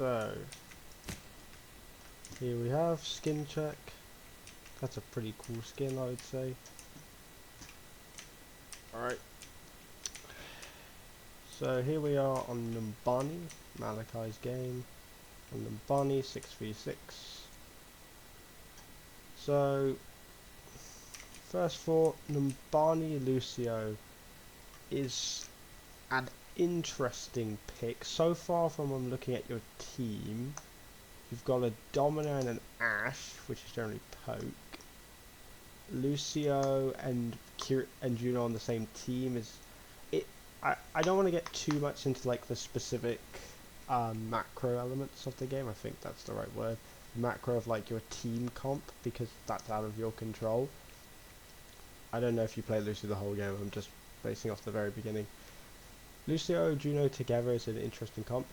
So here we have skin check. That's a pretty cool skin, I would say. Alright. So here we are on Numbani, Malachi's game. On Numbani 6v6. So first thought, Numbani Lucio is an interesting pick. So far from I'm looking at your team, you've got a Domino and an Ashe, which is generally poke. Lucio and Juno on the same team is it. I don't want to get too much into like the specific macro elements of the game. I think that's the right word. Macro of like your team comp, because that's out of your control. I don't know if you play Lucio the whole game. I'm just basing off the very beginning. Lucio and Juno together is an interesting comp.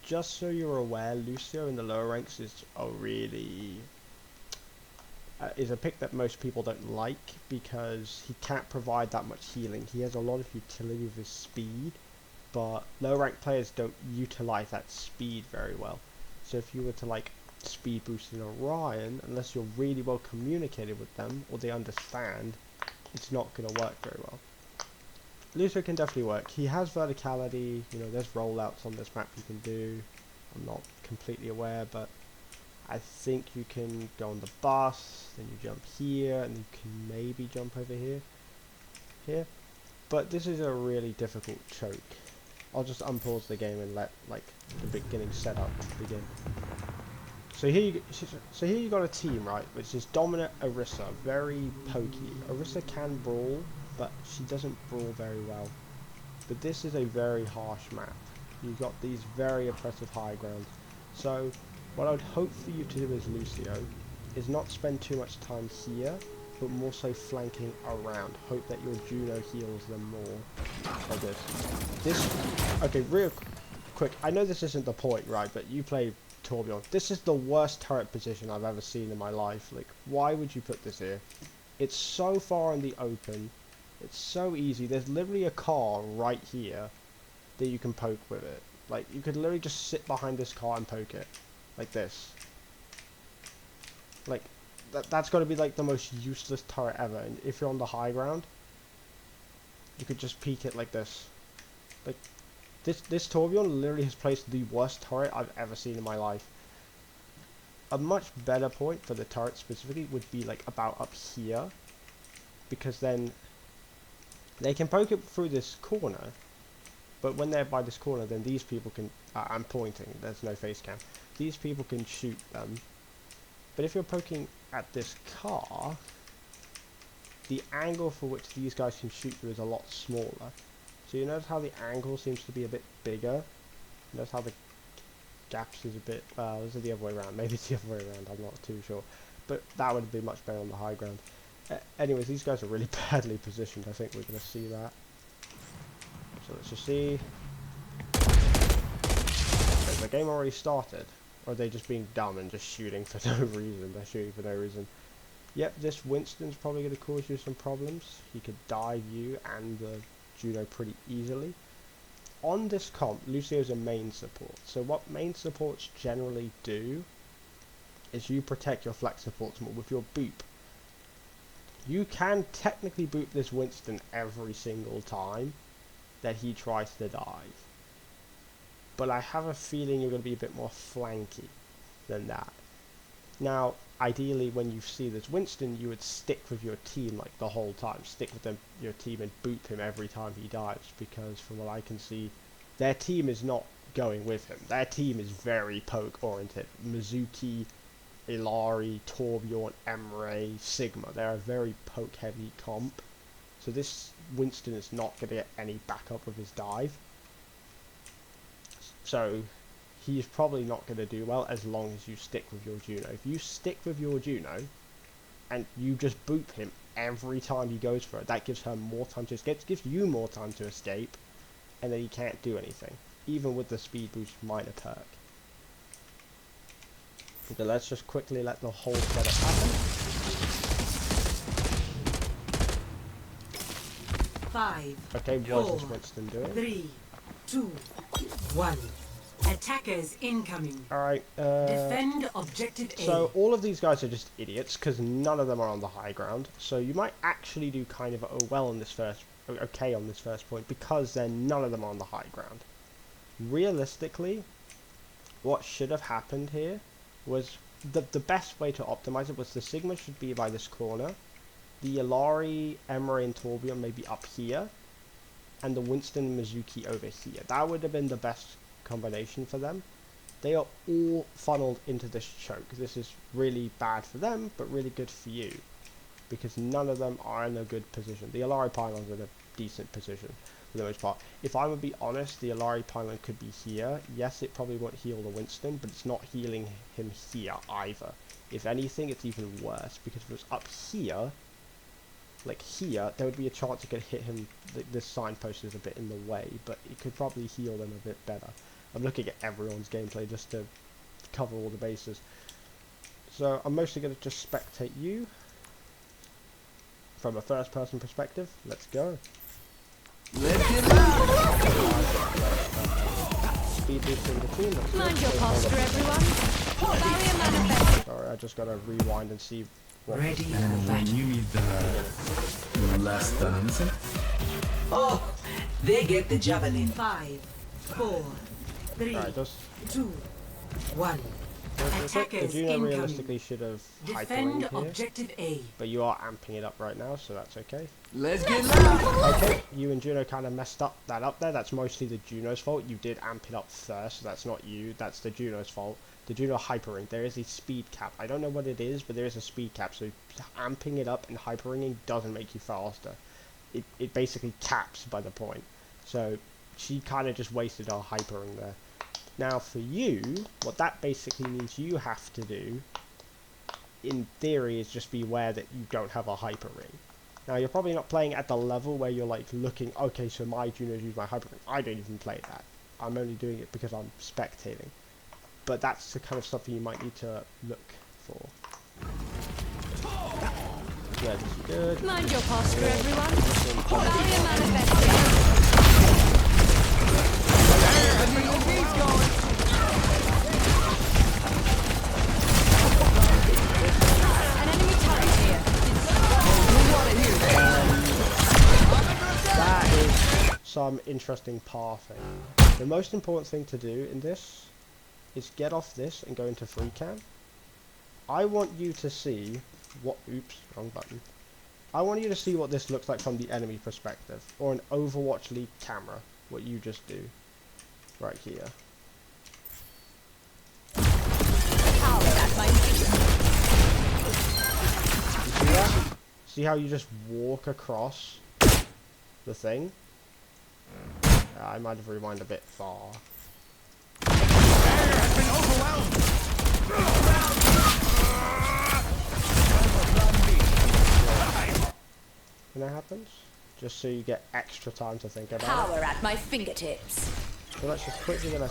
Just so you're aware, Lucio in the lower ranks is a really is a pick that most people don't like, because he can't provide that much healing. He has a lot of utility with his speed, but low rank players don't utilize that speed very well. So if you were to like speed boost in Orion, unless you're really well communicated with them or they understand, it's not going to work very well. Lucio can definitely work. He has verticality, you know, there's rollouts on this map you can do. I'm not completely aware, but I think you can go on the bus, then you jump here, and you can maybe jump over here. But this is a really difficult choke. I'll just unpause the game and let like the beginning setup begin. So here you got a team, right, which is Dominant Orisa, very pokey. Orisa can brawl, but she doesn't brawl very well. But this is a very harsh map. You've got these very oppressive high grounds. So what I would hope for you to do as Lucio is not spend too much time here, but more so flanking around. Hope that your Juno heals them more. Like this. Okay, real quick. I know this isn't the point, right? But you play Torbjorn. This is the worst turret position I've ever seen in my life. Like, why would you put this here? It's so far in the open. It's so easy. There's literally a car right here that you can poke with it. Like, you could literally just sit behind this car and poke it. Like this. Like, that's got to be like the most useless turret ever. And if you're on the high ground, you could just peek it like this. Like, this Torbjorn literally has placed the worst turret I've ever seen in my life. A much better point for the turret specifically would be like about up here, because then they can poke it through this corner, but when they're by this corner, then these people can, I'm pointing, there's no face cam, these people can shoot them. But if you're poking at this car, the angle for which these guys can shoot you is a lot smaller. So you notice how the angle seems to be a bit bigger. Notice how the gaps is a bit, this is the other way around, maybe it's the other way around, I'm not too sure. But that would be much better on the high ground. Anyways, these guys are really badly positioned. I think we're going to see that. So let's just see. Has the game already started? Or are they just being dumb and just shooting for no reason? They're shooting for no reason. Yep, this Winston's probably going to cause you some problems. He could dive you and the Juno pretty easily. On this comp, Lucio's a main support. So what main supports generally do is you protect your flex supports more with your boop. You can technically boop this Winston every single time that he tries to dive. But I have a feeling you're going to be a bit more flanky than that. Now, ideally when you see this Winston, you would stick with your team like the whole time. Stick with your team and boop him every time he dives, because from what I can see, their team is not going with him. Their team is very poke oriented. Mizuki, Illari, Torbjorn, Emre, Sigma. They're a very poke heavy comp. So this Winston is not going to get any backup with his dive. So he's probably not going to do well as long as you stick with your Juno. If you stick with your Juno and you just boop him every time he goes for it, that gives her more time to escape, gives you more time to escape, and then he can't do anything, even with the speed boost minor perk. Okay, let's just quickly let the whole setup happen. 5. Okay, what is this Winston doing? 3, 2, 1. Attackers incoming. Alright, Defend objective A. so all of these guys are just idiots because none of them are on the high ground. So you might actually do kind of well on this first, okay on this first point because then none of them are on the high ground. Realistically, what should have happened here was the best way to optimize it was the Sigma should be by this corner, the Illari, Emery, and Torbjorn maybe up here, and the Winston and Mizuki over here. That would have been the best combination for them. They are all funneled into this choke. This is really bad for them, but really good for you, because none of them are in a good position. The Illari pylon's in a decent position for the most part. If I'm going to be honest, the Illari pylon could be here. Yes, it probably won't heal the Winston, but it's not healing him here either. If anything, it's even worse, because if it was up here, like here, there would be a chance it could hit him. This signpost is a bit in the way, but it could probably heal them a bit better. I'm looking at everyone's gameplay just to cover all the bases. So I'm mostly going to just spectate you from a first person perspective. Let's go. Let's get loud. Speed boosting the team. Mind your posture, everyone. Barrier manifest. Sorry, I just got to rewind and see what. Ready for And when battle. you need the less than innocent. Oh, they get the javelin. 5, 4, 3, Alright, just 2, 1. the Attackers Juno incoming. realistically should have high Defend terrain here, objective A. but you are amping it up right now, so that's okay. Let's get loud. Okay, you and Juno kind of messed up that up there. That's mostly the Juno's fault. You did amp it up first, so that's not you. That's the Juno's fault. The Juno hyperring. There is a speed cap. I don't know what it is, but there is a speed cap. So amping it up and hyperringing doesn't make you faster. It basically caps by the point. So she kind of just wasted her hyperring there. Now for you, what that basically means you have to do, in theory, is just be aware that you don't have a hyperring. Now, you're probably not playing at the level where you're like looking, okay, so my Junos use my hyperring. I don't even play that. I'm only doing it because I'm spectating. But that's the kind of stuff you might need to look for. Yeah, this is good. Mind your posture, everyone. Barrier manifesting. An enemy turret here. That is some interesting pathing. The most important thing to do in this is get off this and go into free cam. I want you to see what, oops, wrong button. I want you to see what this looks like from the enemy perspective, or an Overwatch League camera, what you just do, right here. Power at my feet. You see that? See how you just walk across the thing? I might have rewind a bit far. When that happens, just so you get extra time to think about it. Power at my fingertips. So let's just quickly get a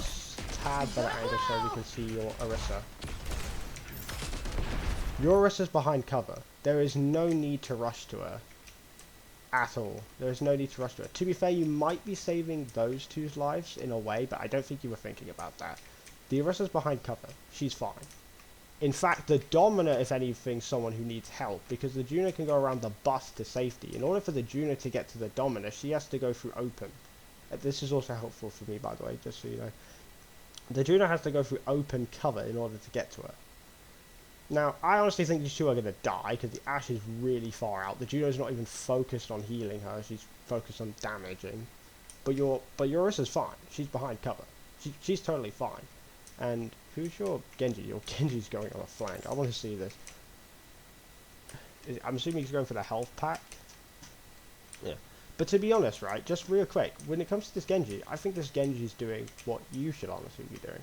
tad better angle so we can see your Orisa. Your Orisa's behind cover. There is no need to rush to her. At all. There is no need to rush to her. To be fair, you might be saving those two's lives in a way, but I don't think you were thinking about that. The Orisa's behind cover. She's fine. In fact, the Domina, if anything, is someone who needs help, because the Juno can go around the bus to safety. In order for the Juno to get to the Domina, she has to go through open. This is also helpful for me, by the way, just so you know. The Juno has to go through open cover in order to get to her. Now, I honestly think these two are going to die, because the Ashe is really far out. The Juno's not even focused on healing her, she's focused on damaging. But your Orisa's fine. She's behind cover. She's totally fine. And who's your Genji? Your Genji's going on a flank. I want to see this. I'm assuming he's going for the health pack. Yeah. But to be honest, right, just real quick, when it comes to this Genji, I think this Genji's doing what you should honestly be doing.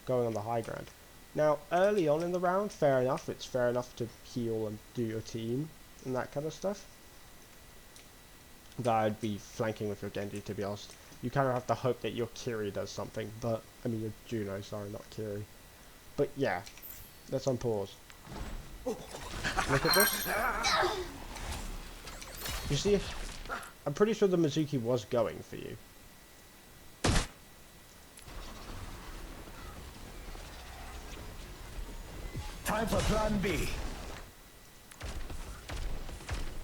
Going on the high ground. Now, early on in the round, fair enough. It's fair enough to heal and do your team and that kind of stuff. That I'd be flanking with your Genji, to be honest. You kind of have to hope that your Kiri does something, but, I mean your Juno, sorry, not Kiri. But yeah, let's unpause. Look at this. You see, I'm pretty sure the Mizuki was going for you. Time for plan B.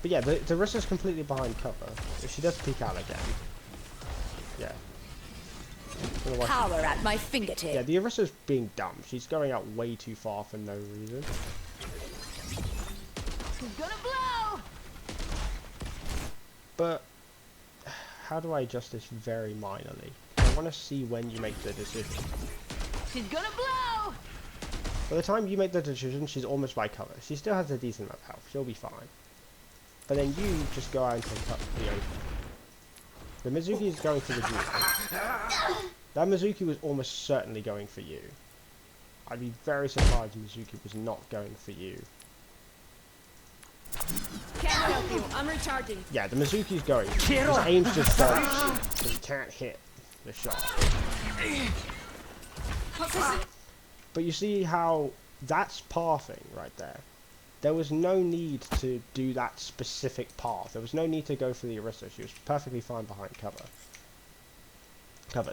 But yeah, the Orissa's completely behind cover. If she does peek out again, yeah. Don't know why she- Power at my fingertips. Yeah, the Orissa's being dumb. She's going out way too far for no reason. She's gonna blow. But how do I adjust this very minorly? I want to see when you make the decision. She's gonna blow. By the time you make the decision, she's almost by cover. She still has a decent amount of health. She'll be fine. But then you just go out and cut the open. The Mizuki is going for the Juno. That Mizuki was almost certainly going for you. I'd be very surprised Mizuki was not going for you. Can't help you. I'm recharging. Yeah, the Mizuki's going. His aim's just very shit, so he can't hit the shot. But you see how that's pathing right there. There was no need to do that specific path. There was no need to go for the Orisa. She was perfectly fine behind cover.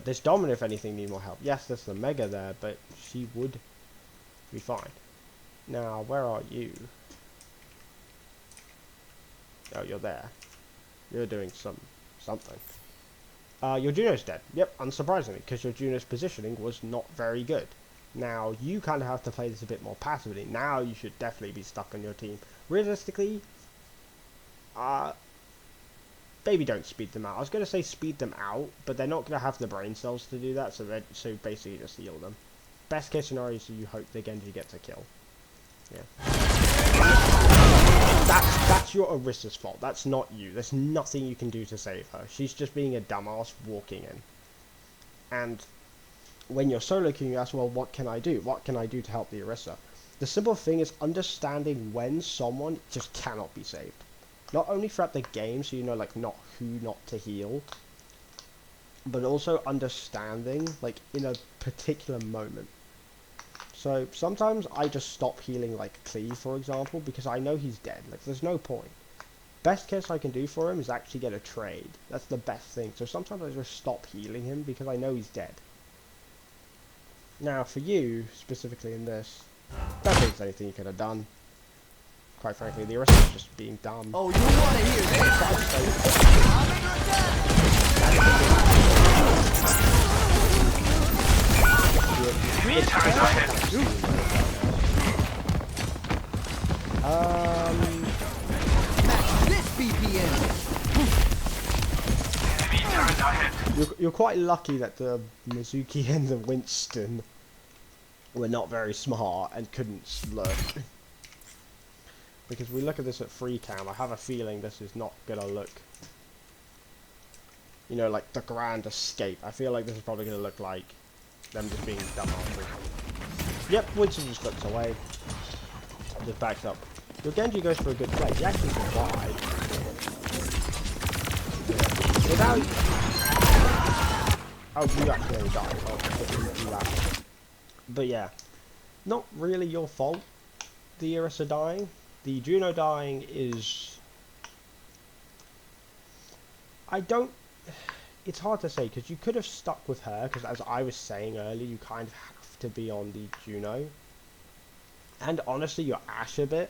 This Domino, if anything, need more help. Yes, there's the Mega there, but she would be fine. Now, where are you? Oh, you're there. You're doing something. Your Juno's dead. Yep, unsurprisingly, because your Juno's positioning was not very good. Now, you kind of have to play this a bit more passively. Now, you should definitely be stuck on your team. Realistically, maybe don't speed them out. I was going to say speed them out, but they're not going to have the brain cells to do that, so basically just heal them. Best case scenario is you hope the Genji gets a kill. Yeah. That's your Orisa's fault. That's not you. There's nothing you can do to save her. She's just being a dumbass walking in. And when you're solo queuing, you ask, well, what can I do? What can I do to help the Orisa? The simple thing is understanding when someone just cannot be saved. Not only throughout the game, so you know, like, not who not to heal, but also understanding, like, in a particular moment. So, sometimes I just stop healing, like, Cleve, for example, because I know he's dead. Like, there's no point. Best case I can do for him is actually get a trade. That's the best thing. So, sometimes I just stop healing him because I know he's dead. Now, for you, specifically in this, don't think there's anything you could have done. Quite frankly, the Orisa is just being dumb. Oh, you want to hear this BPM. You're quite lucky that the Mizuki and the Winston were not very smart and couldn't lurk. Because we look at this at free cam, I have a feeling this is not gonna look, you know, like the grand escape. I feel like this is probably gonna look like them just being dumb after. Yep, Winston just looks away. Just backs up. Your Genji goes for a good play. He actually survived. Without... Oh, you actually died. Oh, I didn't do that. But yeah, not really your fault, the Orisa dying. The Juno dying is... It's hard to say, because you could have stuck with her, because as I was saying earlier, you kind of have to be on the Juno. And honestly, your Ashe a bit.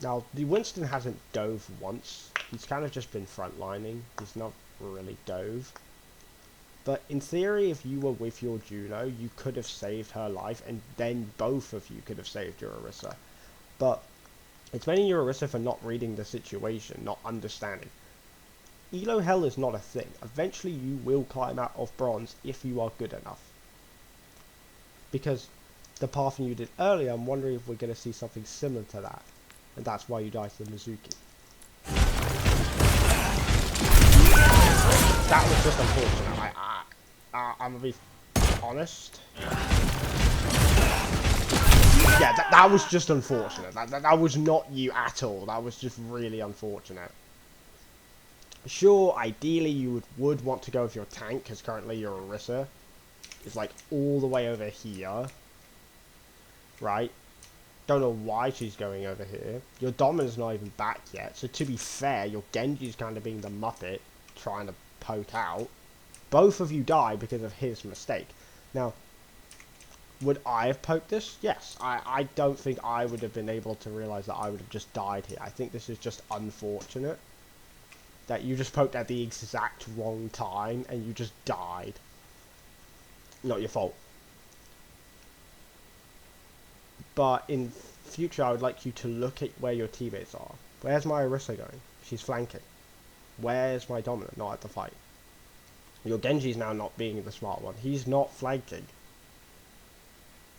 Now, the Winston hasn't dove once. He's kind of just been frontlining. He's not really dove. But in theory, if you were with your Juno, you could have saved her life, and then both of you could have saved your Orisa. But it's mainly your Orisa for not reading the situation, not understanding. Elo hell is not a thing. Eventually you will climb out of bronze if you are good enough. Because the pathing you did earlier, I'm wondering if we're going to see something similar to that. And that's why you died to the Mizuki. That was just unfortunate. I'm going to be honest. Yeah, that was just unfortunate. That was not you at all. That was just really unfortunate. Sure, ideally you would want to go with your tank, because currently your Orisa is like all the way over here. Right? Don't know why she's going over here. Your Domina's not even back yet, so to be fair, your Genji's kind of being the Muppet, trying to poke out. Both of you die because of his mistake. Now, Would I have poked this? Yes. I don't think I would have been able to realise that I would have just died here. I think this is just unfortunate. That you just poked at the exact wrong time and you just died. Not your fault. But in future, I would like you to look at where your teammates are. Where's my Orisa going? She's flanking. Where's my Dominant? Not at the fight. Your Genji's now not being the smart one. He's not flanking.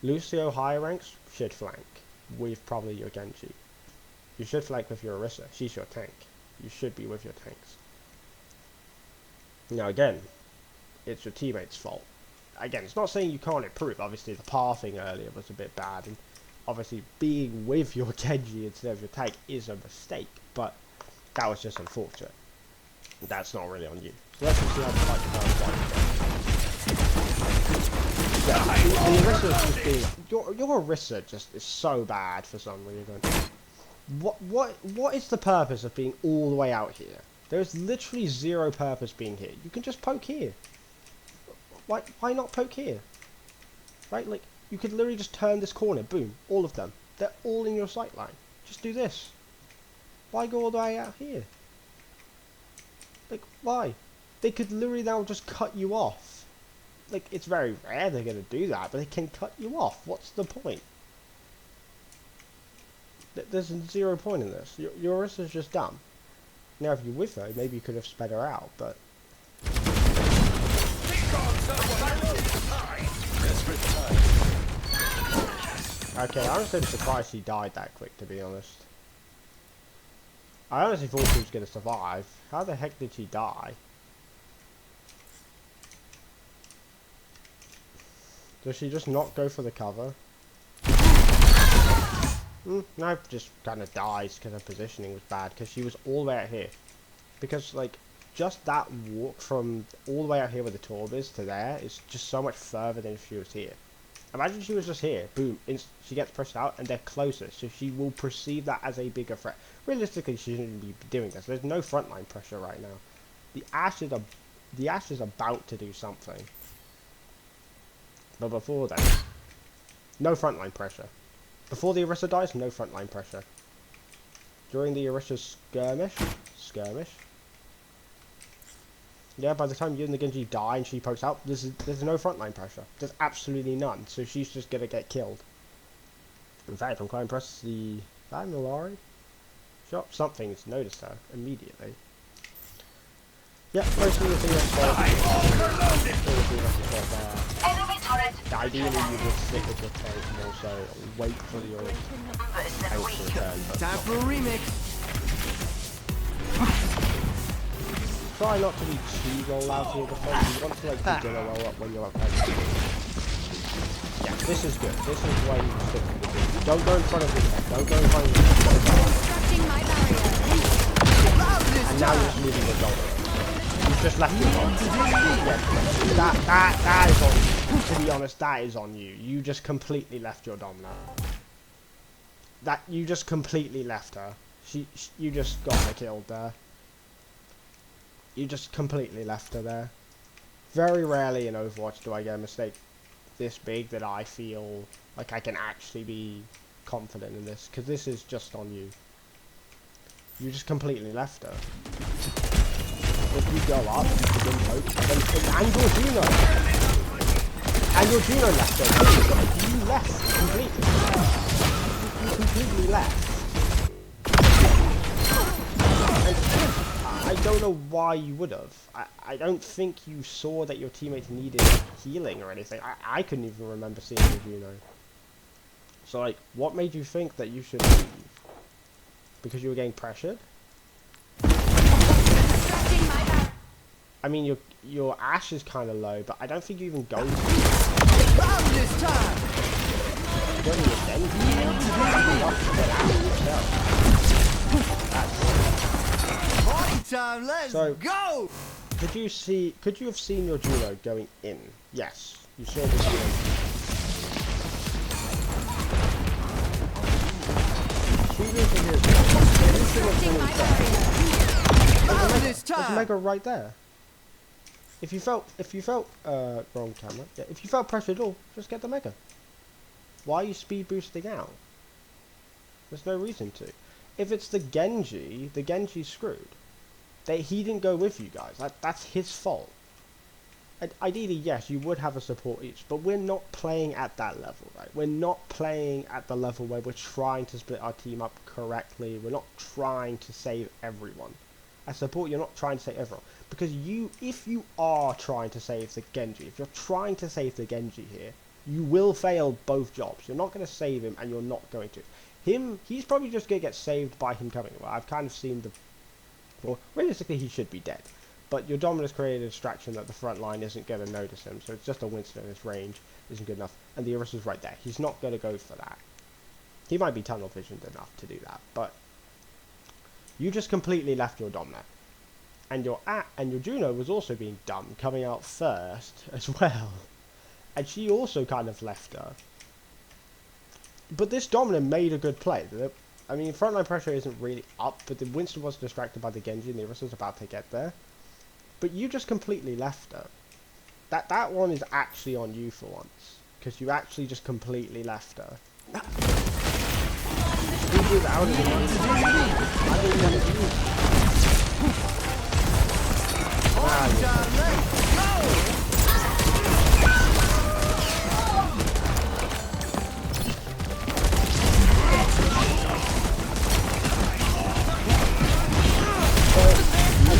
Lucio higher ranks should flank with probably your Genji. You should flank with your Orisa. She's your tank. You should be with your tanks. Now again, it's your teammates' fault. Again, it's not saying you can't improve. Obviously, the pathing earlier was a bit bad, and obviously being with your Genji instead of your tank is a mistake. But that was just unfortunate. That's not really on you. So let's just see how the fight goes. Yeah, the Orisa is just being your Orisa just is so bad for some reason. What is the purpose of being all the way out here? There is literally zero purpose being here. You can just poke here. Why not poke here? Right, like you could literally just turn this corner, boom, all of them. They're all in your sight line. Just do this. Why go all the way out here? Like, why? They could literally now just cut you off. Like, it's very rare they're gonna do that, but they can cut you off. What's the point? There's zero point in this. Your Orisa's just dumb. Now, if you're with her, maybe you could have sped her out, but... Okay, I'm honestly surprised she died that quick, to be honest. I honestly thought she was going to survive. How the heck did she die? Does she just not go for the cover? No, just kind of dies because her positioning was bad, because she was all the way out here. Because, like, just that walk from all the way out here where the Torb is to there is just so much further than if she was here. Imagine she was just here, boom, she gets pushed out and they're closer, so she will perceive that as a bigger threat. Realistically, she shouldn't be doing this. There's no frontline pressure right now. The Ashe is about to do something. But before then, no frontline pressure. Before the Orisa dies, no frontline pressure. During the Orisa's skirmish. Yeah, by the time you and the Genji die and she pokes out, there's no frontline pressure. There's absolutely none, so she's just gonna get killed. In fact, I'm quite impressed the... Is that Milari? Sure, something's noticed her immediately. Yep, mostly the thing that's Enemy turret. ideally you would stick with your tank and also wait for your tank to return. But Time for a remix. try not to be too roll out here defense. You want to like begin a roll up when you're up close. Yeah, this is good. This is why you stick with the beat. Don't go in front of me. Don't go in front of me. Constructing my barrier. And now you're just moving the goal. You've just left your goal. Yeah, that is on you. To be honest, that is on you. You just completely left your Domino. You just completely left her. You just got her killed there. You just completely left her there. Very rarely in Overwatch do I get a mistake this big that I feel like I can actually be confident in this, because this is just on you. You just completely left her. If you go up, you begin poke, and your Juno! And your Juno left her. You left completely. You completely left. I don't know why you would have. I don't think you saw that your teammates needed healing or anything. I couldn't even remember seeing your Juno. So, like, what made you think that you should leave? Because you were getting pressured? I mean, your Ashe is kind of low, but I don't think you even go to it. This time. You don't even then. Party time. Let's go. Could you have seen your Juno going in? Yes, you saw the Juno. This time. There's Mega right there. If you felt wrong camera. Yeah, if you felt pressured at all, just get the Mega. Why are you speed boosting out? There's no reason to. If it's the Genji's screwed. He didn't go with you guys. That's his fault. Ideally, yes, you would have a support each, but we're not playing at that level, right? We're not playing at the level where we're trying to split our team up correctly. We're not trying to save everyone. As support, you're not trying to save everyone. Because if you are trying to save the Genji, if you're trying to save the Genji here, you will fail both jobs. You're not going to save him, and you're not going to. He's probably just going to get saved by him coming. Well, I've kind of seen well, realistically, he should be dead. But your Dominus created a distraction that the front line isn't going to notice him, so it's just a Winston, his range isn't good enough, and the Orisa's right there. He's not going to go for that. He might be tunnel visioned enough to do that, but you just completely left your Dom there. And your Juno was also being dumb, coming out first as well. And she also kind of left her. But this Dominant made a good play. I mean, frontline pressure isn't really up, but the Winston was distracted by the Genji, and the Orisa's about to get there. But you just completely left her. That one is actually on you for once, because you actually just completely left her. He was out of the game. I don't want to do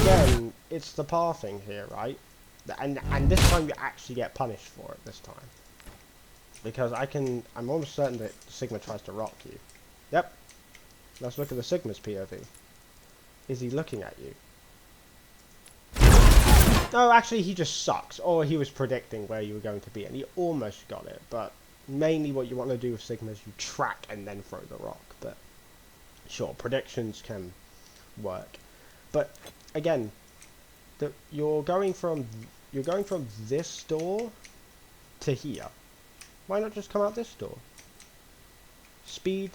Again, it's the pathing here, right? And this time you actually get punished for it this time. Because I'm almost certain that Sigma tries to rock you. Yep. Let's look at the Sigma's POV. Is he looking at you? No, actually he just sucks. Or he was predicting where you were going to be and he almost got it. But mainly what you want to do with Sigma is you track and then throw the rock. But sure, predictions can work. But again, you're going from this door to here. Why not just come out this door? Speed,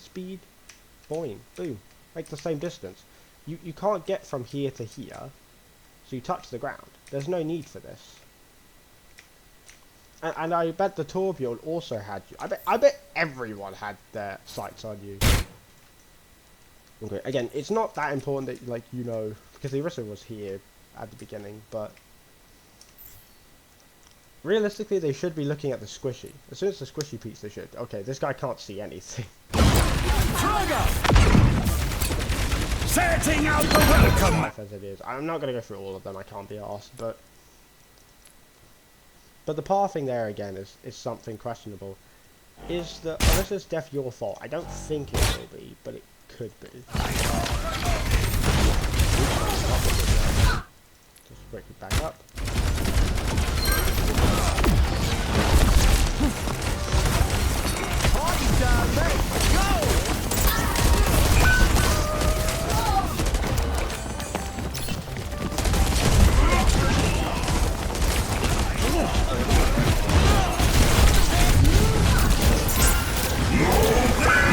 boing, boom. Make the same distance. You can't get from here to here, so you touch the ground. There's no need for this. And I bet the Torbjorn also had you. I bet everyone had their sights on you. Okay, again, it's not that important that, like, you know, because the Orisa was here at the beginning, but realistically, they should be looking at the squishy. As soon as the squishy peaks, they should. Okay, this guy can't see anything. Setting out the welcome! As it is. I'm not going to go through all of them, I can't be arsed, but the pathing there, again, is something questionable. Is the Orisa's death your fault? I don't think it will be, but it could be. Just quickly back up. Party time, let's go!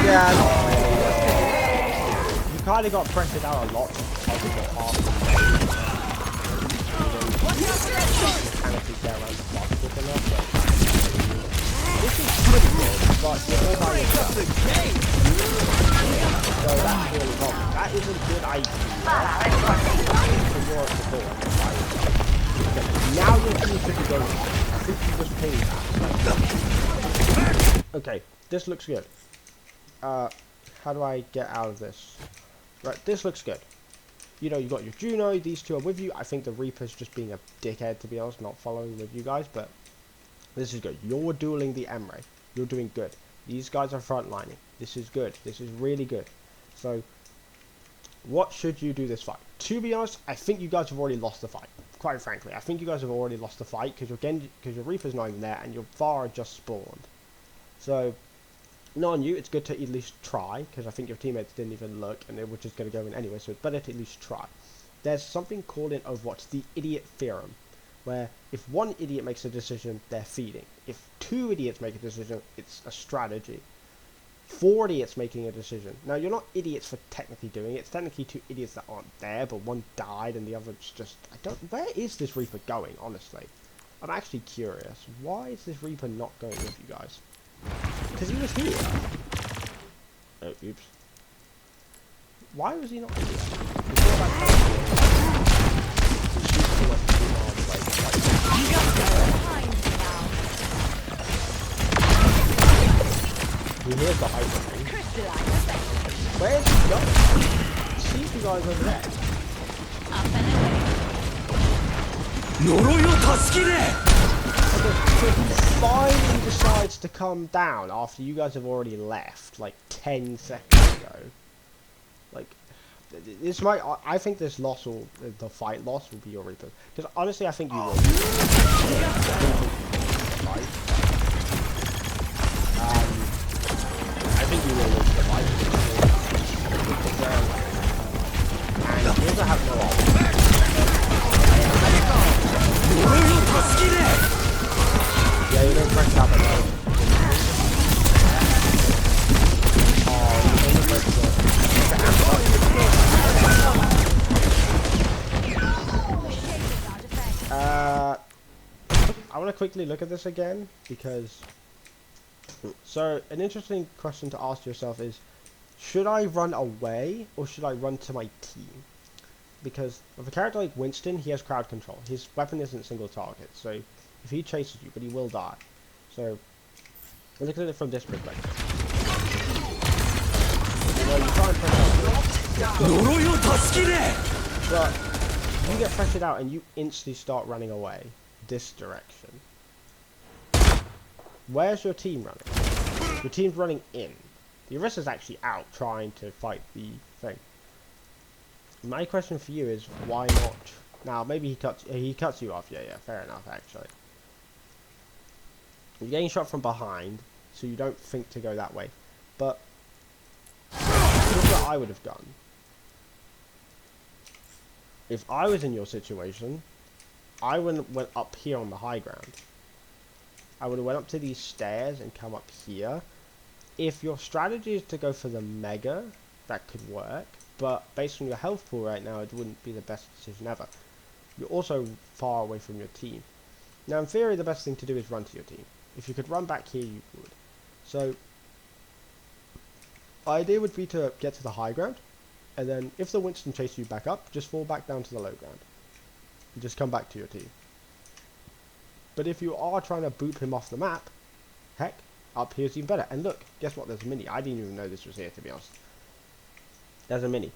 Yeah, not really. You kind of got pressured out a lot because of the half. Mechanically get around the box quick enough, this is pretty good, but you're all by yourself. So that's really wrong. That is a good idea. For your support. Now your team should be going. I think you just pinged that. Okay, this looks good. How do I get out of this? Right, this looks good. You know, you got your Juno, these two are with you. I think the Reaper's just being a dickhead, to be honest, not following with you guys, but this is good. You're dueling the Emre. You're doing good. These guys are frontlining. This is good. This is really good. So, what should you do this fight? To be honest, I think you guys have already lost the fight. Quite frankly, I think you guys have already lost the fight because your Reaper's not even there and your Pharah just spawned. So, not on you, it's good to at least try, because I think your teammates didn't even look, and they were just going to go in anyway, so it's better to at least try. There's something called in Overwatch, the idiot theorem, where if one idiot makes a decision, they're feeding. If two idiots make a decision, it's a strategy. 4 idiots making a decision. Now, you're not idiots for technically doing it, it's technically 2 idiots that aren't there, but one died and the other's just... where is this Reaper going, honestly? I'm actually curious. Why is this Reaper not going with you guys? Because he was here. Oh, oops. Why was he not here? Before that he hears the hyper thing. Where's he going? See you guys over there. Up and away. 呪いを助けれ So he finally decides to come down after you guys have already left, like 10 seconds ago. Like, this might, I think this loss will, the fight loss will be your Reaper. Because honestly, I think you will. I think you will lose the fight. And you also have no option. 呪いを助けれ Yeah, you don't press it up again. Oh, you don't press I want to quickly look at this again because... So, an interesting question to ask yourself is, should I run away or should I run to my team? Because with a character like Winston, he has crowd control. His weapon isn't single target, so if he chases you, but he will die. So, look at it from this perspective. You know, you try and press out, 呪いを助けれ but you get pressured out and you instantly start running away this direction. Where's your team running? Your team's running in. The Orisa's actually out trying to fight the thing. My question for you is, why not? Now, maybe he cuts you off. Yeah, fair enough, actually. You're getting shot from behind, so you don't think to go that way. But here's what I would have done. If I was in your situation, I went up here on the high ground. I would have went up to these stairs and come up here. If your strategy is to go for the Mega, that could work. But based on your health pool right now, it wouldn't be the best decision ever. You're also far away from your team. Now, in theory, the best thing to do is run to your team. If you could run back here, you would. So, idea would be to get to the high ground, and then if the Winston chases you back up, just fall back down to the low ground. And just come back to your team. But if you are trying to boop him off the map, heck, up here's even better. And look, guess what? There's a mini. I didn't even know this was here, to be honest. There's a mini.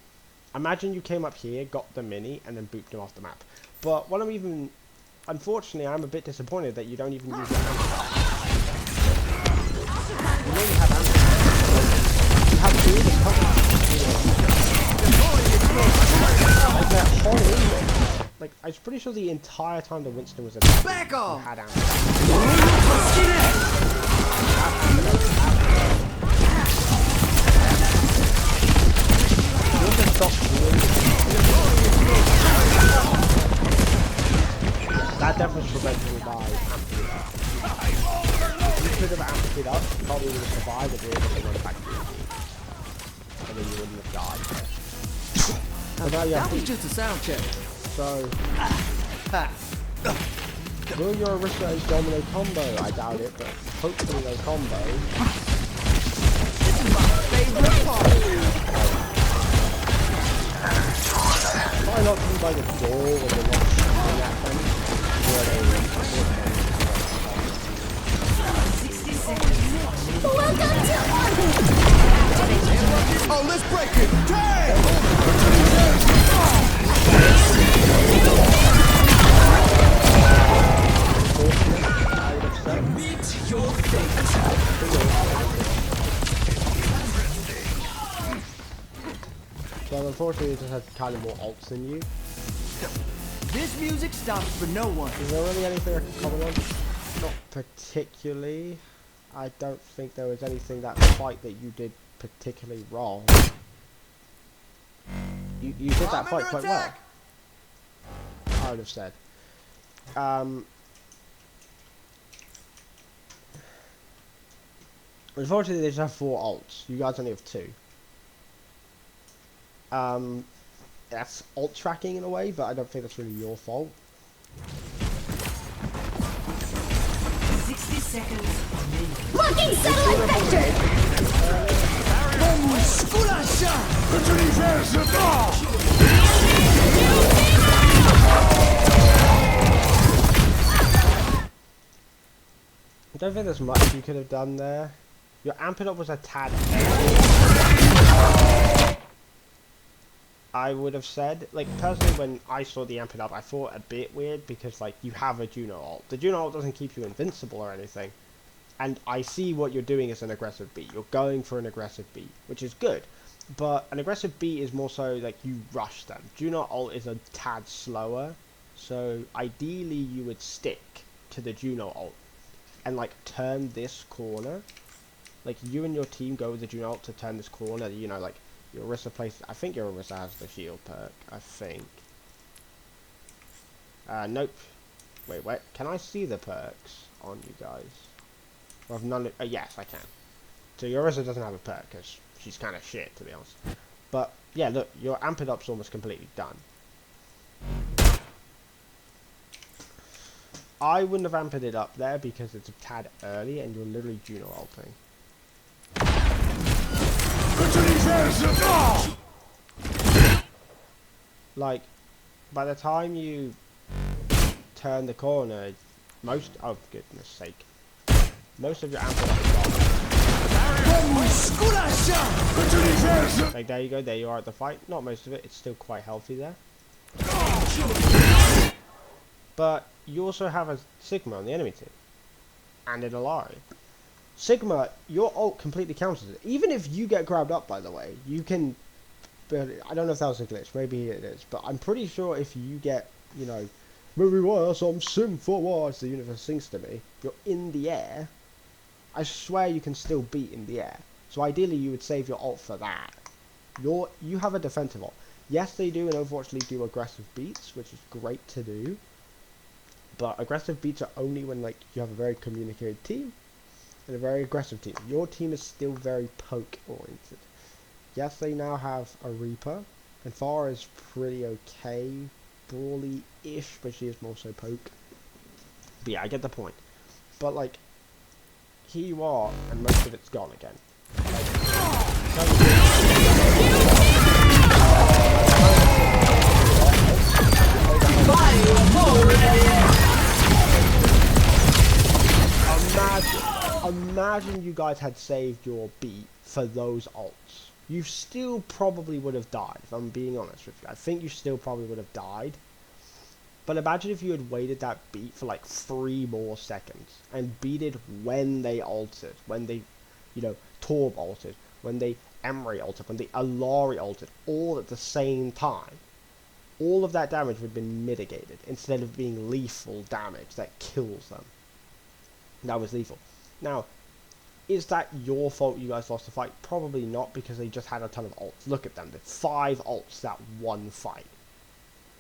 Imagine you came up here, got the mini, and then booped him off the map. But what I'm even... Unfortunately, I'm a bit disappointed that you don't even use your ammo. You don't have ammo. You have two of the like that whole window. Like, I was pretty sure the entire time the Winston was in there, Back off! had ammo. 呪いを助けれ That definitely was prevented by amping it up. If you could have amped it up, you probably would have survived and be able to run back to your team. And then you wouldn't have died. But now you have That was to, just a sound check. so... Will your Orisa domino combo? I doubt it, but hopefully they combo. This is my favorite part. Try not to be by the door when they're not shooting at them. Where they 60 seconds. Oh, let's break it! Damn! Meet your fate. So unfortunately it just has kind of more ults than you. This music stops for no one. Is there really anything I can comment on? Not particularly. I don't think there was anything that fight that you did particularly wrong. You did that fight quite well, I would have said. Unfortunately they just have 4 ults. You guys only have 2. That's ult tracking in a way, but I don't think that's really your fault. 60 seconds remaining. Blocking satellite vector! I don't think there's much you could have done there. Your Amp It Up was a tad. I would have said, like, personally, when I saw the Amp It Up, I thought a bit weird because, like, you have a Juno ult. The Juno ult doesn't keep you invincible or anything. And I see what you're doing as an aggressive beat. You're going for an aggressive beat, which is good. But an aggressive beat is more so, like, you rush them. Juno ult is a tad slower. So, ideally, you would stick to the Juno ult. And, like, turn this corner. Like, you and your team go with the Juno ult to turn this corner. You know, like, your Orisa plays... I think your Orisa has the shield perk. I think. Nope. Wait, wait. Can I see the perks on you guys? Well, none of... yes, I can. So your Orisa doesn't have a perk, because she's kind of shit, to be honest. But, yeah, look. Your Amp It Up's almost completely done. I wouldn't have amped it up there because it's a tad early and you're literally Juno ulting. Like, by the time you turn the corner, most... oh, goodness sake. Most of your Amp It Up is gone. Like, there you go, there you are at the fight. Not most of it, it's still quite healthy there. But you also have a Sigma on the enemy team. And an Illari. Sigma, your ult completely counters it. Even if you get grabbed up, by the way, you can... But I don't know if that was a glitch. Maybe it is. But I'm pretty sure if you get, you know... Maybe why some sim for what the universe sings to me. You're in the air. I swear you can still beat in the air. So ideally you would save your ult for that. You have a defensive ult. Yes, they do in Overwatch League do aggressive beats, which is great to do. But aggressive beats are only when, like, you have a very communicated team and a very aggressive team. Your team is still very poke oriented. Yes, they now have a Reaper, and Pharah is pretty okay, brawly-ish, but she is more so poke. But yeah, I get the point. But, like, here you are, and most of it's gone again. Imagine you guys had saved your beat for those ults. You still probably would have died, if I'm being honest with you. I think you still probably would have died. But imagine if you had waited that beat for like 3 more seconds and beated when they ulted, when they, you know, Torb ulted, when they Emry ulted, when they Illari ulted, all at the same time. All of that damage would have been mitigated instead of being lethal damage that kills them. That was lethal. Now, is that your fault you guys lost the fight? Probably not, because they just had a ton of ults. Look at them. They had 5 ults that one fight.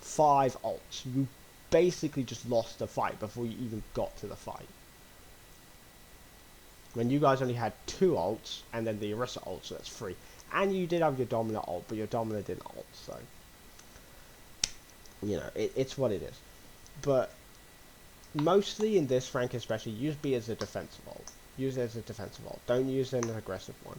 5 ults. You basically just lost the fight before you even got to the fight. When you guys only had 2 ults, and then the Orisa ult, so that's 3. And you did have your Domina ult, but your Domina didn't ult, so... You know, it's what it is. But... mostly in this rank especially, use B as a defensive ult. Use it as a defensive ult. Don't use it as an aggressive one.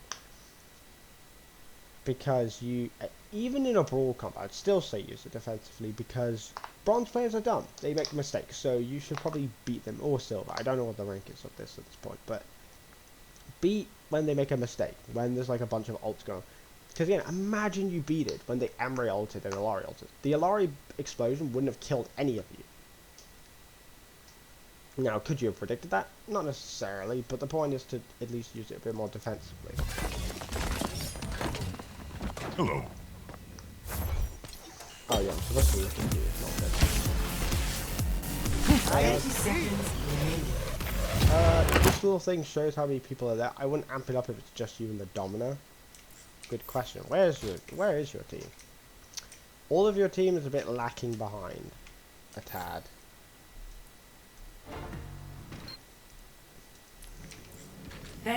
Because you... even in a brawl comp, I'd still say use it defensively, because bronze players are dumb. They make mistakes, so you should probably beat them. Or silver. I don't know what the rank is of this at this point, but... beat when they make a mistake. When there's like a bunch of ults going. Because again, imagine you beat it when they Emry ulted and Illari ulted. The Illari explosion wouldn't have killed any of you. Now, could you have predicted that? Not necessarily, but the point is to at least use it a bit more defensively. Hello. Oh yeah, so that's what we can do. It's not good. 30 seconds remaining. This little thing shows how many people are there. I wouldn't amp it up if it's just you and the Domina. Good question. Where is your team? All of your team is a bit lacking behind. A tad.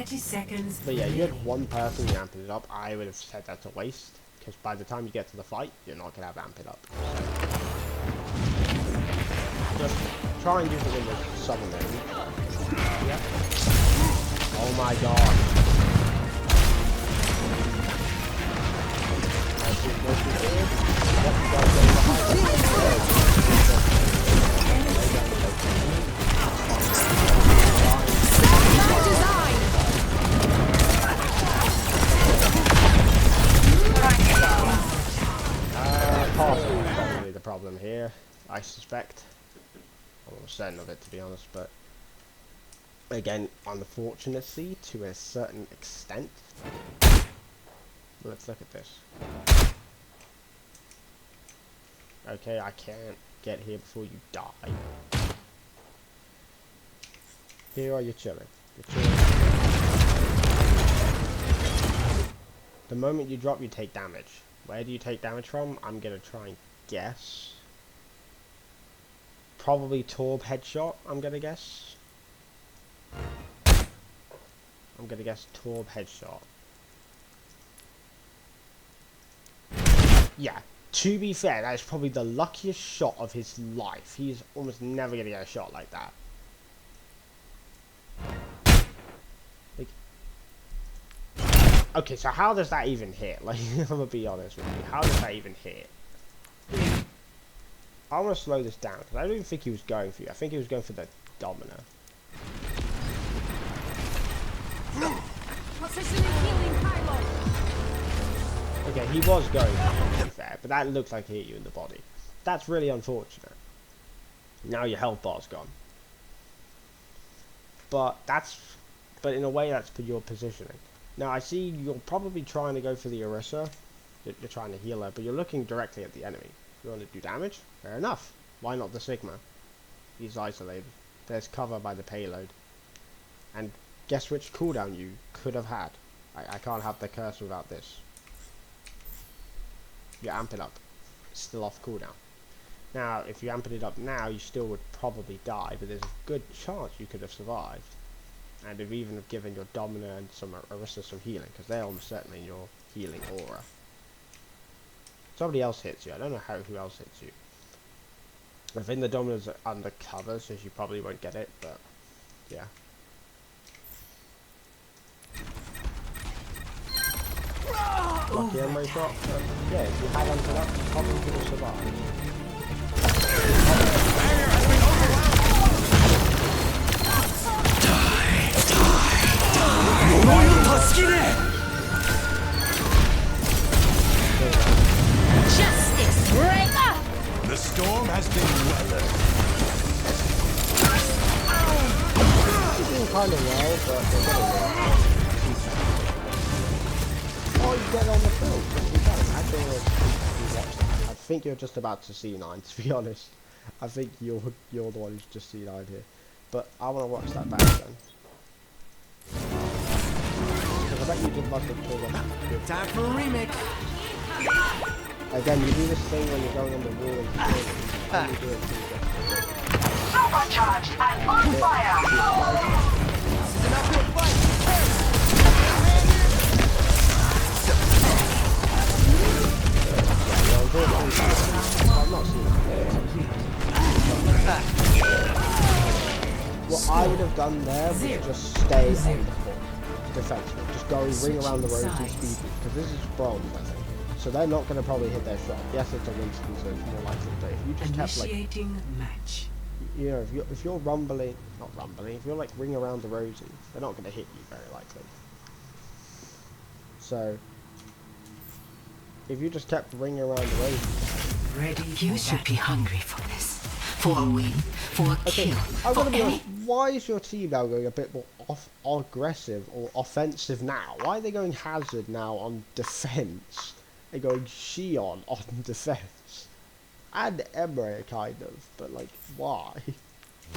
Seconds. But yeah, you had one person who amped it up. I would have said that's a waste, because by the time you get to the fight, you're not going to have amp it up. So, just try and use it when there's someone there. Yep. Oh my god. Nice and close to here. Yep, you guys getting behind. By design. Parcel is probably the problem here, I suspect. I'm almost certain of it, to be honest, but again, unfortunately, to a certain extent. Let's look at this. Okay, I can't get here before you die. Here are you chilling. You're chilling. The moment you drop, you take damage. Where do you take damage from? I'm gonna try and guess. Probably Torb headshot, I'm gonna guess. I'm gonna guess Torb headshot. Yeah, to be fair, that is probably the luckiest shot of his life. He's almost never gonna get a shot like that. Like, okay, so how does that even hit? Like, I'm gonna be honest with you. How does that even hit? I want to slow this down, because I don't even think he was going for you. I think he was going for the Domino. Positioning healing pylon. Okay, he was going for you, to be fair, but that looked like he hit you in the body. That's really unfortunate. Now your health bar's gone. But in a way that's for your positioning. Now I see you're probably trying to go for the Orisa. You're trying to heal her, but you're looking directly at the enemy. You want to do damage? Fair enough. Why not the Sigma? He's isolated. There's cover by the payload. And guess which cooldown you could have had? I can't have the curse without this. You amp it up. It's still off cooldown. Now, if you amp it up now, you still would probably die, but there's a good chance you could have survived. And if even have given your Domina and some Orisa some healing, because they're almost certainly in your healing aura. Somebody else hits you. I don't know who else hits you. I think the Domina's undercover, so she probably won't get it, but yeah. Lucky memory shot, but yeah, if you had amped up, you probably could have survived. Justice breaker. The storm has been weathered. She's doing kind of well, but they're getting there. Oh, you get on the film. I think you're just about to see 9, to be honest. I think you're the one who's just seen 9 here. But I want to watch that back then. Because I bet you just must have killed him. Time for a remix. Again, you do this thing when you're going on the wall and you do it too. Supercharged and on fire! I've not seen it. What I would have done there was just stay on the foot. Defensively. Just go ring around the road and speed boost. Because this is bronze, I think. So they're not going to probably hit their shot. Yes, it's a Winston, so it's more likely. But if you just kept like... Initiating match. You know, if you're rumbling... Not rumbling. If you're like ring around the rosy, they're not going to hit you very likely. So... If you just kept ringing around the rosy... Ready. You should be hungry for this. For a win. For a kill. I'm For gonna be any... honest, why is your team now going a bit more aggressive or offensive now? Why are they going Hazard now on defense? They're going Xion on defense. And Emre, kind of, but like, why?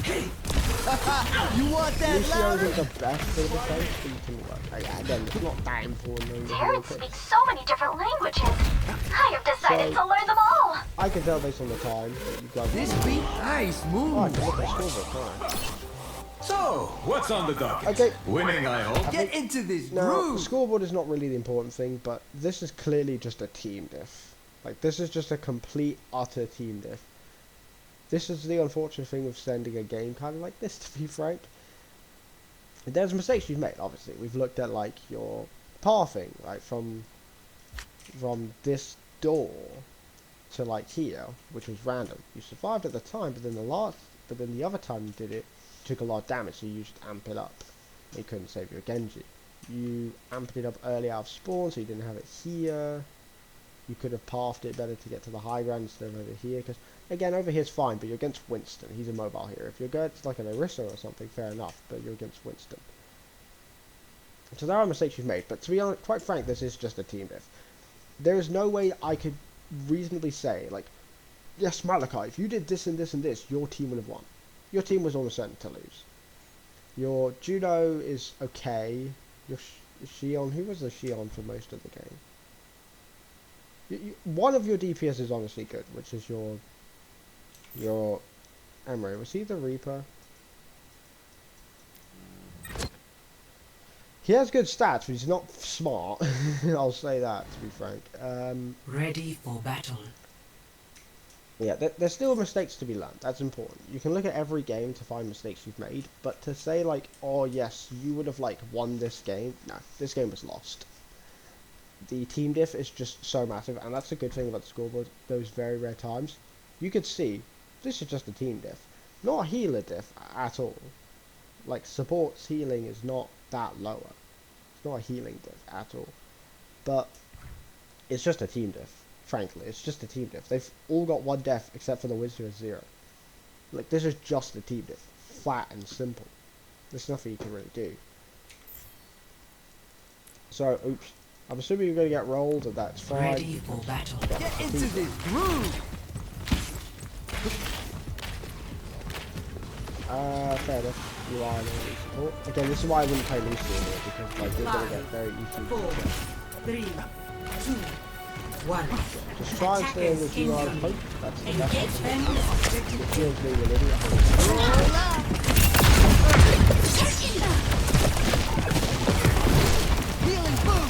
You want that Lucio isn't the best for the defense, but you can work. Again, it's not that important. Parents speak so many different languages. I have decided to learn them all. I can tell based on the time that you guys... This beat nice Oh, I move. can look at scoreboard, can't I? So, what's on the docket? Okay. Winning, I hope. Get into this Now, the groove. scoreboard is not really the important thing, but this is clearly just a team diff. Like, this is just a complete, utter team diff. This is the unfortunate thing of sending a game kind of like this, to be frank. There's mistakes you've made, obviously. We've looked at like your pathing, right, from this door to like here, which was random. You survived at the time, but then the other time you did it, you took a lot of damage, so you used to amp it up. You couldn't save your Genji. You amped it up early out of spawn, so you didn't have it here. You could have pathed it better to get to the high ground instead of over here, because again, over here's fine, but you're against Winston. He's immobile here. If you're against like an Orisa or something, fair enough, but you're against Winston. So there are mistakes you've made, but to be honest, quite frank, this is just a team diff. There is no way I could reasonably say, like, yes, Malachi, if you did this and this and this, your team would have won. Your team was almost certain to lose. Your Juno is okay. Your Xion, who was the Xion for most of the game? One of your DPS is honestly good, which is your Emery. Was he the Reaper? He has good stats, but he's not smart. I'll say that, to be frank. Ready for battle. Yeah, there's still mistakes to be learned. That's important. You can look at every game to find mistakes you've made, but to say like, oh yes, you would have like won this game. No, this game was lost. The team diff is just so massive, and that's a good thing about the scoreboard. Those very rare times, you could see this is just a team diff, not a healer diff at all. Like support's healing is not that lower. It's not a healing diff at all, but it's just a team diff. Frankly, it's just a team diff. They've all got one death except for the Wiz who has 0. Like, this is just a team diff. Flat and simple. There's nothing you can really do. So, oops. I'm assuming you're going to get rolled, and that's fine. Ready for battle. Get into this groove. Fair enough. You are an early support. Again, this is why I wouldn't play Lucio here, because like, you're going to get very easily. 4, 3, 2, 1. Just try and stay in with you are hope. That's the best. Engage them. It feels being an idiot. Healing boom.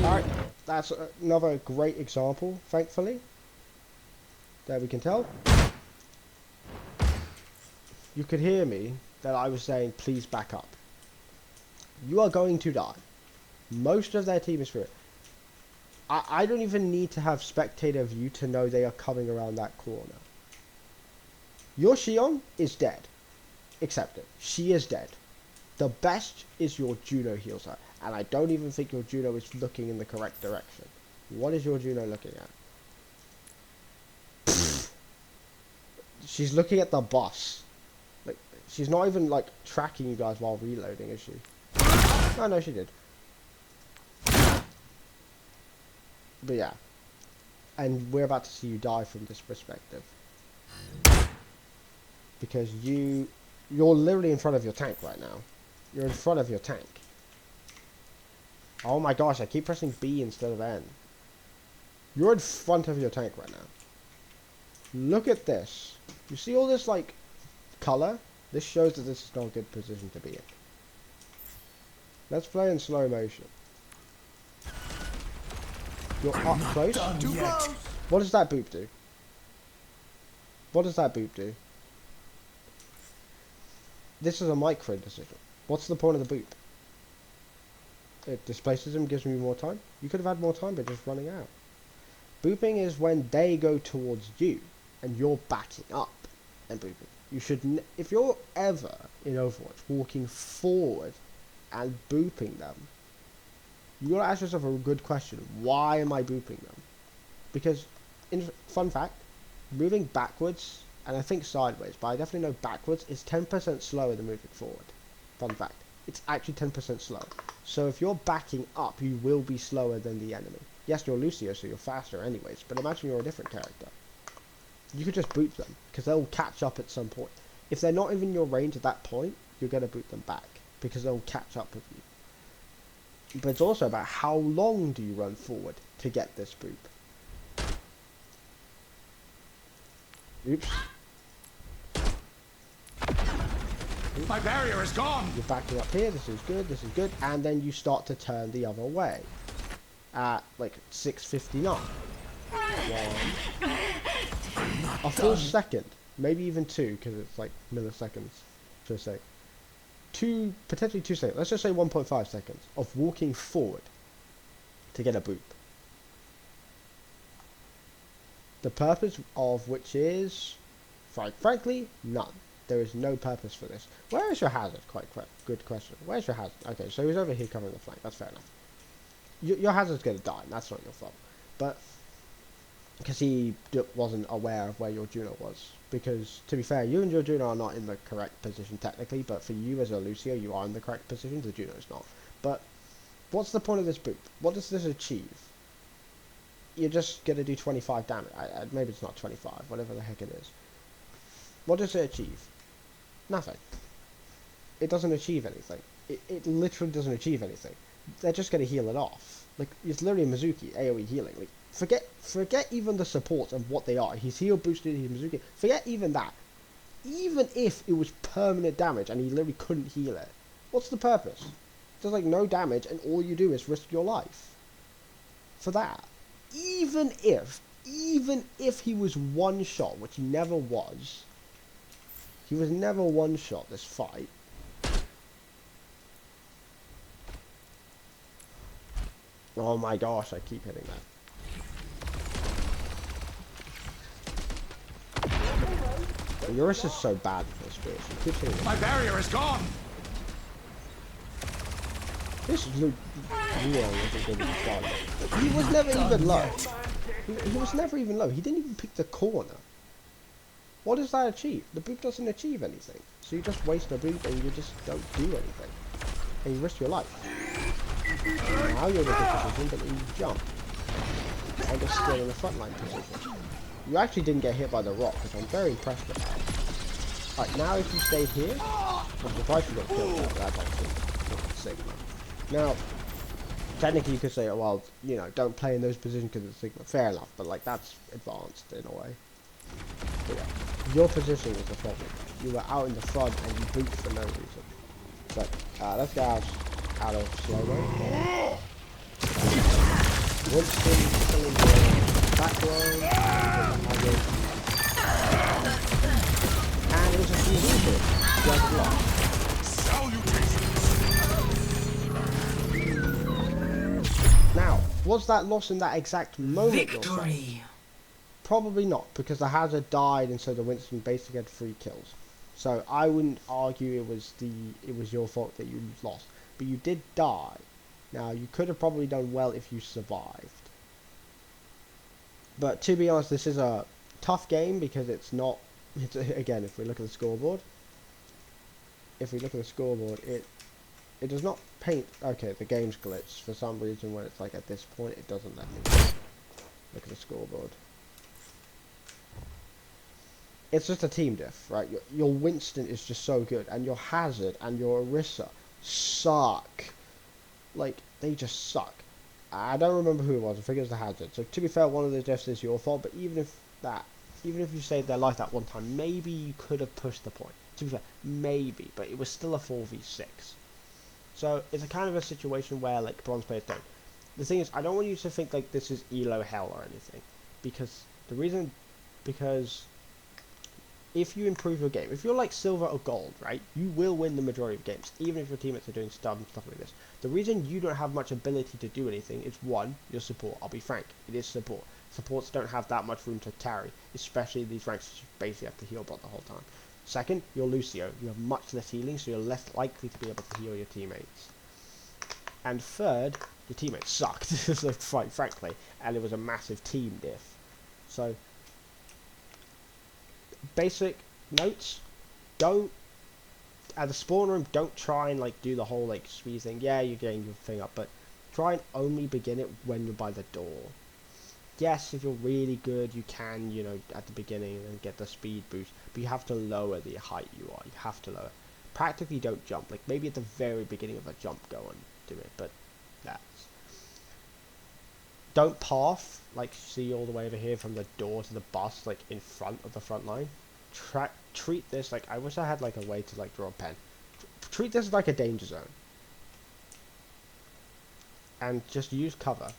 Alright, that's another great example, thankfully. There we can tell. You could hear me that I was saying, please back up. You are going to die. Most of their team is through it. I don't even need to have spectator view to know they are coming around that corner. Your Xion is dead. Accept it. She is dead. The best is your Juno heals her. And I don't even think your Juno is looking in the correct direction. What is your Juno looking at? She's looking at the bus. Like, she's not even like tracking you guys while reloading, is she? Oh no, she did. But yeah. And we're about to see you die from this perspective. Because you're literally in front of your tank right now. You're in front of your tank. Oh my gosh, I keep pressing B instead of N. You're in front of your tank right now. Look at this. You see all this, like, color? This shows that this is not a good position to be in. Let's play in slow motion. You're up close. Too close. What does that boop do? What does that boop do? This is a micro decision. What's the point of the boop? It displaces him, gives me more time. You could have had more time by just running out. Booping is when they go towards you and you're backing up and booping. You should, if you're ever in Overwatch walking forward and booping them, you gotta ask yourself a good question. Why am I booping them? Because, fun fact, moving backwards, and I think sideways, but I definitely know backwards, is 10% slower than moving forward. Fun fact. It's actually 10% slower. So if you're backing up, you will be slower than the enemy. Yes, you're Lucio, so you're faster anyways, but imagine you're a different character. You could just boot them, because they'll catch up at some point. If they're not even in your range at that point, you're going to boot them back, because they'll catch up with you. But it's also about how long do you run forward to get this boop. Oops. My barrier is gone. You're backing up here, this is good, and then you start to turn the other way at like 6:59. A full second, maybe even 2, because it's like milliseconds, should I say. Potentially 2 seconds, let's just say 1.5 seconds of walking forward to get a boop. The purpose of which is, frankly, none. There is no purpose for this. Where is your hazard? Good question. Where's your hazard? Okay, so he's over here covering the flank. That's fair enough. Your hazard's going to die, and that's not your fault. But, because he wasn't aware of where your Juno was. Because, to be fair, you and your Juno are not in the correct position technically, but for you as a Lucio, you are in the correct position, the Juno's not. But, what's the point of this boop? What does this achieve? You're just going to do 25 damage. Maybe it's not 25, whatever the heck it is. What does it achieve? Nothing. It doesn't achieve anything. It literally doesn't achieve anything. They're just going to heal it off. Like, it's literally a Mizuki, AoE healing. Like, forget even the supports and what they are. He's heal boosted, he's Mizuki. Forget even that. Even if it was permanent damage and he literally couldn't heal it, what's the purpose? There's like no damage and all you do is risk your life. For that. Even if he was one shot, which he never was, he was never one shot this fight. Oh my gosh, I keep hitting that. Eurus is so bad with this bitch. He keeps hitting My barrier is gone. This Luke wasn't going to be fun. He was never even low. He was never even low. He didn't even pick the corner. What does that achieve? The boop doesn't achieve anything. So you just waste a boop and you just don't do anything. And you risk your life. Now you're in a good position, but then you jump. And you're still in the frontline position. You actually didn't get hit by the rock, which I'm very impressed with. Alright, now if you stayed here, I'm surprised you got killed there, but that's actually Sigma. Now, technically you could say, oh, well, you know, don't play in those positions because it's Sigma. Fair enough, but like that's advanced in a way. But yeah, your position was the problem. You were out in the front and you booped for no reason. But let's get out of slow mode. Winston killing the back row. And it was a few hits. Just lost. Now, was that loss in that exact moment? Victory. Probably not, because the hazard died and so the Winston basically had 3 kills. So I wouldn't argue it was your fault that you lost. But you did die. Now you could have probably done well if you survived. But to be honest, this is a tough game because again, if we look at the scoreboard, it does not paint. Okay, the game's glitched for some reason. When it's like at this point, it doesn't let me look at the scoreboard. It's just a team diff, right? Your Winston is just so good, and your Hazard and your Orisa suck. Like, they just suck. I don't remember who it was. I think it was the Hazard. So to be fair, one of the diffs is your fault. But even if you saved their life that one time, maybe you could have pushed the point. To be fair, maybe, but it was still a 4v6. So it's a kind of a situation where like bronze players don't. The thing is, I don't want you to think like this is Elo hell or anything, because if you improve your game, if you're like silver or gold, right, you will win the majority of games, even if your teammates are doing stuff like this. The reason you don't have much ability to do anything is, one, your support. I'll be frank, it is support. Supports don't have that much room to carry, especially these ranks you basically have to heal bot the whole time. Second, you're Lucio. You have much less healing, so you're less likely to be able to heal your teammates. And third, your teammates sucked, so quite frankly, and it was a massive team diff. So, basic notes: don't at the spawn room. Don't try and like do the whole like speed thing. Yeah, you're getting your thing up, but try and only begin it when you're by the door. Yes, if you're really good, you can, you know, at the beginning and then get the speed boost, but you have to lower the height you are. You have to lower. Practically don't jump. Like maybe at the very beginning of a jump, go and do it, but that's. Don't path like see all the way over here from the door to the bus, like in front of the front line. treat this like, I wish I had like a way to like draw a pen. Treat this like a danger zone. And just use cover.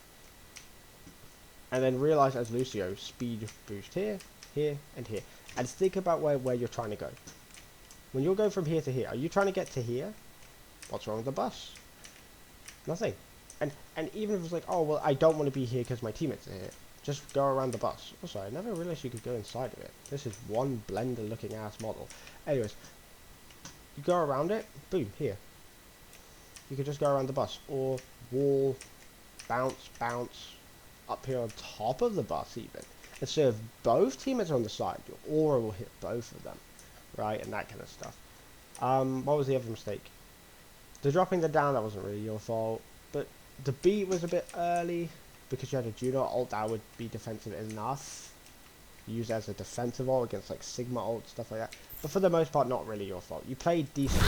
And then realize as Lucio, speed boost here, here, and here. And think about where you're trying to go. When you're going from here to here, are you trying to get to here? What's wrong with the bus? Nothing. And even if it's like, oh, well, I don't want to be here because my teammates are here. Just go around the bus. Also, I never realized you could go inside of it. This is one Blender looking ass model. Anyways, you go around it, boom, here. You could just go around the bus. Or wall, bounce, bounce, up here on top of the bus even. And so if both teammates are on the side, your aura will hit both of them. Right, and that kind of stuff. What was the other mistake? The dropping them down, that wasn't really your fault. But the beat was a bit early. Because you had a Juno ult, that would be defensive enough. Use it as a defensive ult against like Sigma ult, stuff like that. But for the most part, not really your fault. You played decent.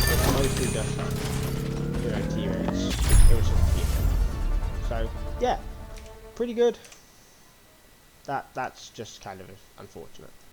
It's mostly just, you know, teammates. It was just people. So, yeah. Pretty good. That's just kind of unfortunate.